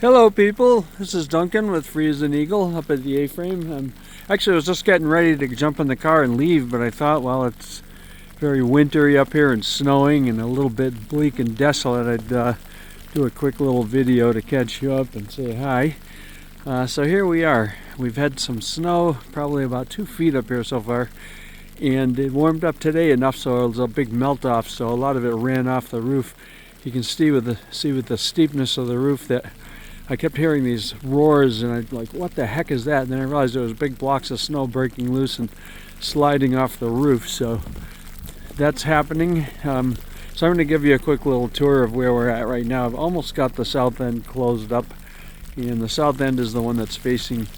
Hello people, this is Duncan with Free as an Eagle up at the A-frame. Actually, I was just getting ready to jump in the car and leave, but I thought, well, it's very wintry up here and snowing and a little bit bleak and desolate. I'd do a quick little video to catch you up and say hi. So here we are. We've had some snow, probably about 2 feet up here so far, and it warmed up today enough so it was a big melt off, so a lot of it ran off the roof. You can see with the steepness of the roof that I kept hearing these roars, and I'm like, what the heck is that? And then I realized there was big blocks of snow breaking loose and sliding off the roof. So that's happening. So I'm going to give you a quick little tour of where we're at right now. I've almost got the south end closed up, and the south end is the one that's facing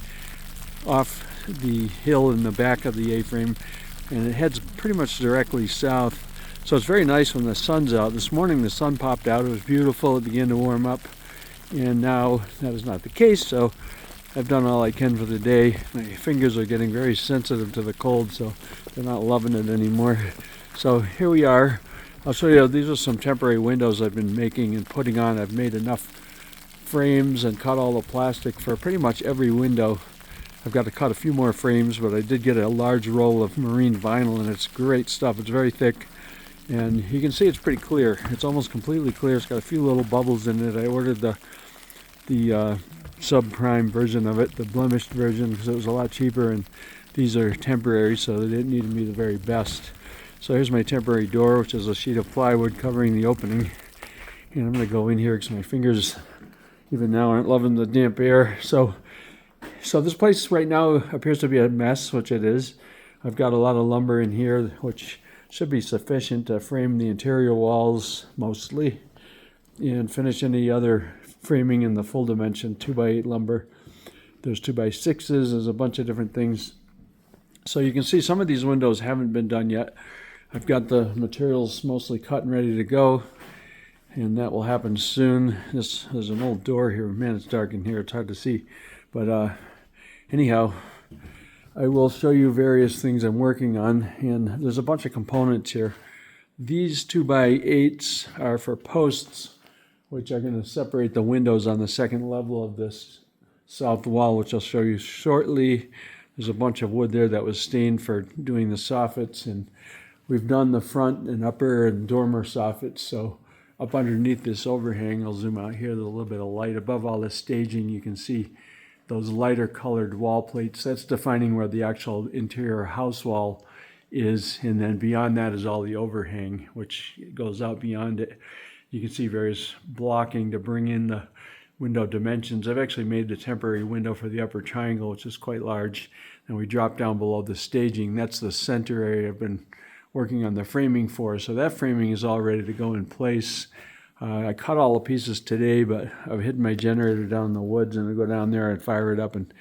off the hill in the back of the A-frame, and it heads pretty much directly south. So it's very nice when the sun's out. This morning the sun popped out. It was beautiful. It began to warm up. And now that is not the case, so I've done all I can for the day. My fingers are getting very sensitive to the cold, so they're not loving it anymore. So here we are. I'll show you, these are some temporary windows I've been making and putting on. I've made enough frames and cut all the plastic for pretty much every window. I've got to cut a few more frames, but I did get a large roll of marine vinyl, and it's great stuff. It's very thick. And you can see it's pretty clear. It's almost completely clear. It's got a few little bubbles in it. I ordered the subprime version of it, the blemished version, because it was a lot cheaper, and these are temporary, so they didn't need to be the very best. So here's my temporary door, which is a sheet of plywood covering the opening. And I'm going to go in here because my fingers, even now, aren't loving the damp air. So this place right now appears to be a mess, which it is. I've got a lot of lumber in here, which should be sufficient to frame the interior walls mostly and finish any other framing in the full dimension 2x8 lumber. There's 2x6s, there's a bunch of different things. So you can see some of these windows haven't been done yet. I've got the materials mostly cut and ready to go, and that will happen soon. There's an old door here. Man, it's dark in here, it's hard to see. But anyhow, I will show you various things I'm working on, and there's a bunch of components here. These 2x8s are for posts, which are going to separate the windows on the second level of this south wall, which I'll show you shortly. There's a bunch of wood there that was stained for doing the soffits, and we've done the front and upper and dormer soffits. So up underneath this overhang, I'll zoom out here, there's a little bit of light. Above all this staging, you can see those lighter colored wall plates. That's defining where the actual interior house wall is, and then beyond that is all the overhang, which goes out beyond it. You can see various blocking to bring in the window dimensions. I've actually made the temporary window for the upper triangle, which is quite large, and we drop down below the staging. That's the center area I've been working on the framing for, so that framing is all ready to go in place. I cut all the pieces today, but I've hidden my generator down in the woods, and I go down there and fire it up and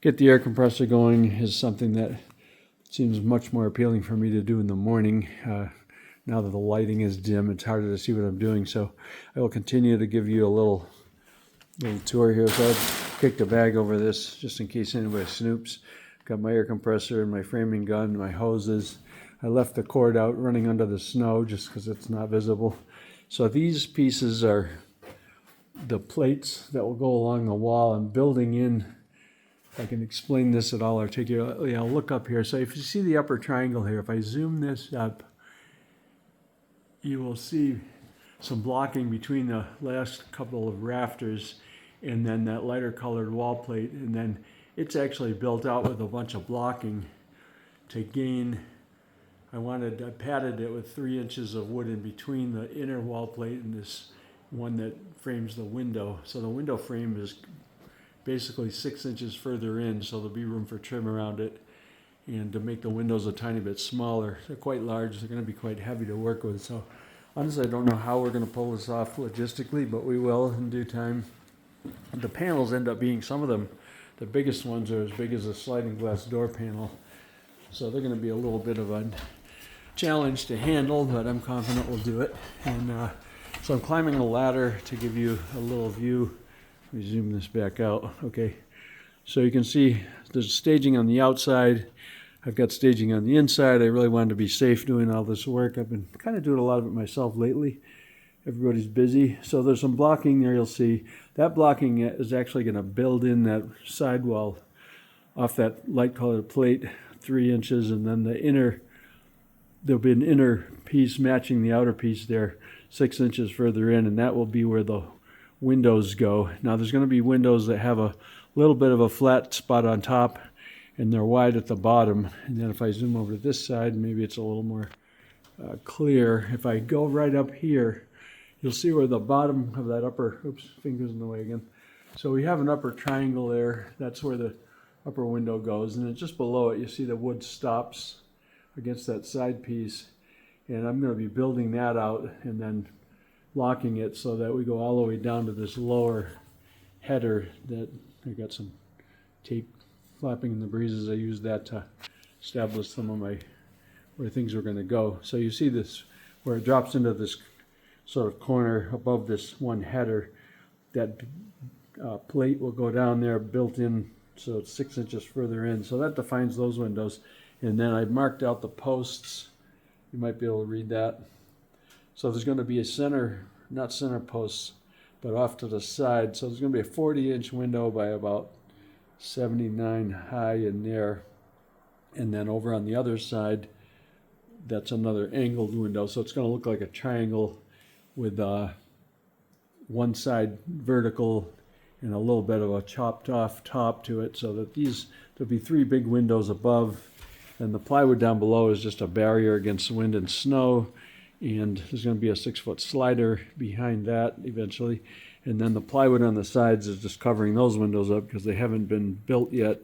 get the air compressor going is something that seems much more appealing for me to do in the morning. Now that the lighting is dim, it's harder to see what I'm doing, so I will continue to give you a little tour here. So I've kicked a bag over this just in case anybody snoops. Got my air compressor and my framing gun, my hoses. I left the cord out running under the snow just because it's not visible. So these pieces are the plates that will go along the wall. I'm building in, if I can explain this at all articulately, I'll look up here. So if you see the upper triangle here, if I zoom this up, you will see some blocking between the last couple of rafters and then that lighter colored wall plate. And then it's actually built out with a bunch of blocking to gain. I padded it with 3 inches of wood in between the inner wall plate and this one that frames the window. So the window frame is basically 6 inches further in, so there'll be room for trim around it. And to make the windows a tiny bit smaller. They're quite large, they're going to be quite heavy to work with. So honestly, I don't know how we're going to pull this off logistically, but we will in due time. The panels end up being, some of them, the biggest ones are as big as a sliding glass door panel. So they're going to be a little bit of a challenge to handle, but I'm confident we'll do it. And so I'm climbing a ladder to give you a little view. Let me zoom this back out. Okay, so you can see there's staging on the outside. I've got staging on the inside. I really wanted to be safe doing all this work. I've been kind of doing a lot of it myself lately. Everybody's busy. So there's some blocking there you'll see. that blocking is actually going to build in that sidewall off that light colored plate 3 inches, and then there'll be an inner piece matching the outer piece there 6 inches further in, and that will be where the windows go. Now there's going to be windows that have a little bit of a flat spot on top and they're wide at the bottom. And then if I zoom over to this side, maybe it's a little more clear. If I go right up here, you'll see where the bottom of that upper, oops, fingers in the way again. So we have an upper triangle there. That's where the upper window goes. And then just below it, you see the wood stops against that side piece. And I'm going to be building that out and then locking it so that we go all the way down to this lower header that I got some tape flapping in the breezes. I used that to establish some of where things were going to go. So you see this where it drops into this sort of corner above this one header. That plate will go down there built in, so it's 6 inches further in. So that defines those windows. And then I've marked out the posts. You might be able to read that. So there's going to be a not center posts, but off to the side. So there's going to be a 40-inch window by about 79 high in there. And then over on the other side, that's another angled window. So it's going to look like a triangle with one side vertical and a little bit of a chopped off top to it, so that there'll be 3 big windows above, and the plywood down below is just a barrier against wind and snow, and there's going to be a 6-foot slider behind that eventually, and then the plywood on the sides is just covering those windows up because they haven't been built yet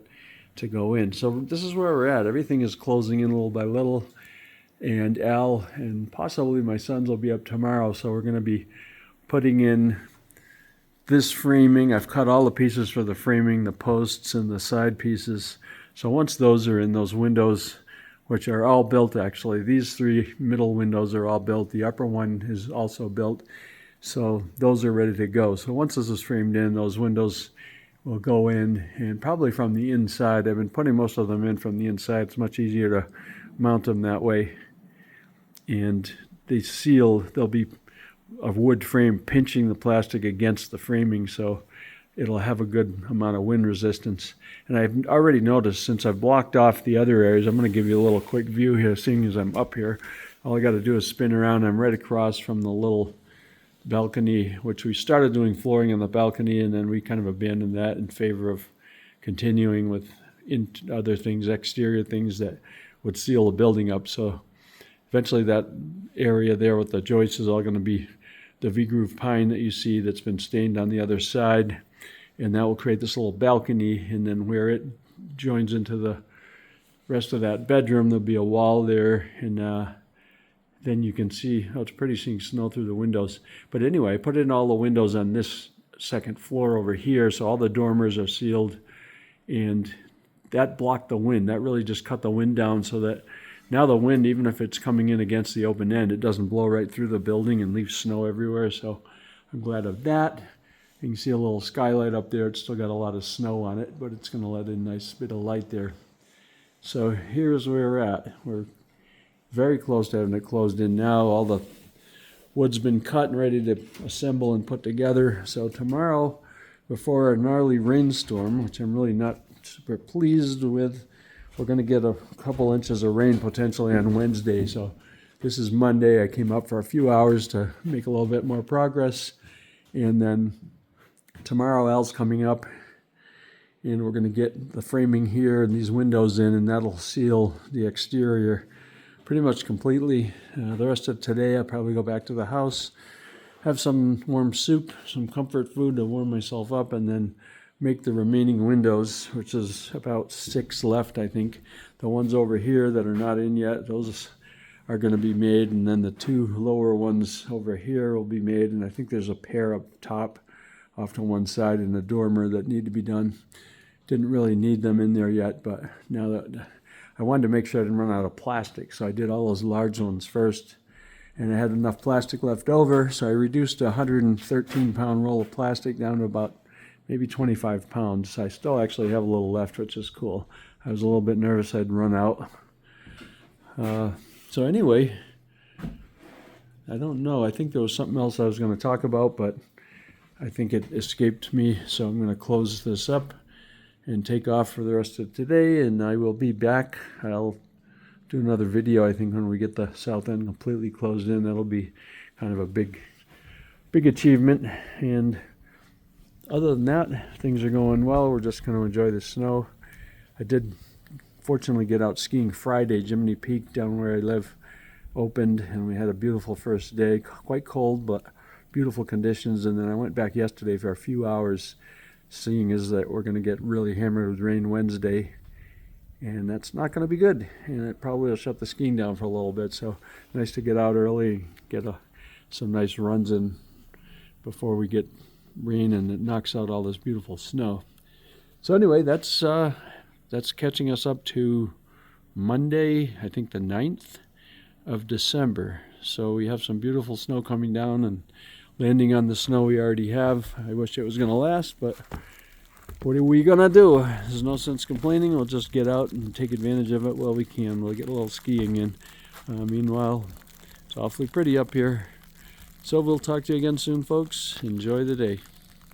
to go in. So this is where we're at. Everything is closing in little by little, and Al and possibly my sons will be up tomorrow, so we're going to be putting in this framing. I've cut all the pieces for the framing, the posts and the side pieces. So once those are in, those windows, which are all built actually, these 3 middle windows are all built. The upper one is also built. So those are ready to go. So once this is framed in, those windows will go in, and probably from the inside. I've been putting most of them in from the inside. It's much easier to mount them that way. And they'll be a wood frame pinching the plastic against the framing, so it'll have a good amount of wind resistance. And I've already noticed, since I've blocked off the other areas, I'm going to give you a little quick view here, seeing as I'm up here. All I got to do is spin around. I'm right across from the little balcony, which we started doing flooring on the balcony, and then we kind of abandoned that in favor of continuing with other things, exterior things that would seal the building up. So eventually that area there with the joists is all going to be the V-groove pine that you see that's been stained on the other side, and that will create this little balcony, and then where it joins into the rest of that bedroom, there'll be a wall there, and then you can see, it's pretty seeing snow through the windows. But anyway, I put in all the windows on this second floor over here, so all the dormers are sealed, and that blocked the wind. That really just cut the wind down, so that now the wind, even if it's coming in against the open end, it doesn't blow right through the building and leave snow everywhere. So I'm glad of that. You can see a little skylight up there. It's still got a lot of snow on it, but it's going to let in a nice bit of light there. So here's where we're at. We're very close to having it closed in now. All the wood's been cut and ready to assemble and put together. So tomorrow, before a gnarly rainstorm, which I'm really not super pleased with, we're going to get a couple inches of rain potentially on Wednesday. So this is Monday. I came up for a few hours to make a little bit more progress. And then tomorrow Al's coming up, and we're going to get the framing here and these windows in, and that'll seal the exterior pretty much completely. The rest of today I'll probably go back to the house, have some warm soup, some comfort food to warm myself up, and then make the remaining windows, which is about 6 left, I think. The ones over here that are not in yet, those are going to be made, and then the 2 lower ones over here will be made, and I think there's a pair up top off to one side and a dormer that need to be done. Didn't really need them in there yet, but now that I wanted to make sure I didn't run out of plastic, so I did all those large ones first, and I had enough plastic left over, so I reduced a 113-pound roll of plastic down to about maybe 25 pounds. I still actually have a little left, which is cool. I was a little bit nervous I'd run out. So anyway, I don't know. I think there was something else I was going to talk about, but I think it escaped me, so I'm going to close this up and take off for the rest of today, and I will be back. I'll do another video, I think, when we get the south end completely closed in. That'll be kind of a big achievement. And other than that, things are going well. We're just going to enjoy the snow. I did fortunately get out skiing Friday. Jiminy Peak down where I live opened, and we had a beautiful first day. Quite cold, but beautiful conditions. And then I went back yesterday for a few hours, seeing as that we're going to get really hammered with rain Wednesday, and that's not going to be good, and it probably will shut the skiing down for a little bit. So nice to get out early, get some nice runs in before we get rain and it knocks out all this beautiful snow. So anyway, that's catching us up to Monday, I think the 9th of December. So we have some beautiful snow coming down and landing on the snow we already have. I wish it was going to last, but what are we going to do? There's no sense complaining. We'll just get out and take advantage of it while we can. We'll get a little skiing in. Meanwhile, it's awfully pretty up here. So we'll talk to you again soon, folks. Enjoy the day.